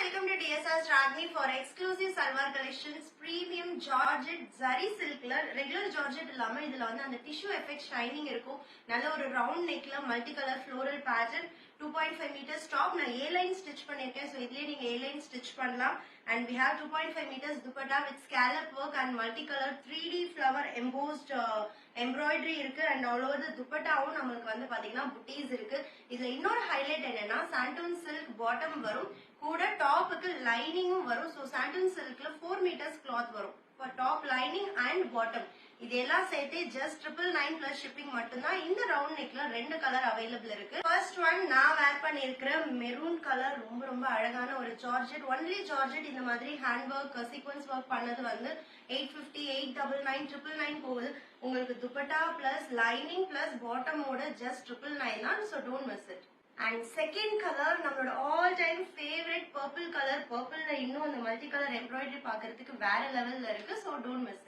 welcome to DSR Ragni for exclusive salwar collections, premium Georgette zari silk la regular Georgette illama idhula vandu and tissue effect shining irukum nalla oru round neck la multicolor floral pattern 2.5 meters top na A line stitch பண்ணிருக்கேன் so idile neenga A line stitch பண்ணலாம் and we have 2.5 meters dupatta with scallop work and multicolor 3D flower embossed embroidery இருக்கு and all over the dupattaவும் நமக்கு வந்து பாத்தீங்கன்னா booties இருக்கு. இதுல இன்னொரு highlight என்னன்னா santoon silk bottom வரும் கூட டாப்புக்கு லைனிங்கும் வரும். சோ santoon silkல 4 meters cloth வரும் for top lining and bottom. இதெல்லாம் சேர்த்து just 999 plus shipping மட்டும்தான். இந்த ரவுண்ட் நெக்ல ரெண்டு கலர் அவைலபிள் இருக்கு. ஃபர்ஸ்ட் ஒன் நான் வேர் பண்ணிருக்கிற மெரூன் கலர் ரொம்ப ரொம்ப அழகான ஒரு ஜார்ஜெட். ஒன்லி ஜார்ஜெட் இந்த மாதிரி ஹேண்ட் ஒர்க் சீக்வன்ஸ் ஒர்க் பண்ணது வந்து 850 899 999 போகுது. உங்களுக்கு துப்பட்டா பிளஸ் லைனிங் பிளஸ் பாட்டமோட just 999 தான். so don't miss it. And second color நம்மளோட all time favorite purple color. purple ல இன்னும் அந்த மல்டி கலர் எம்ப்ராய்டரி பார்க்கிறதுக்கு வேற லெவல்ல இருக்கு. so don't miss it.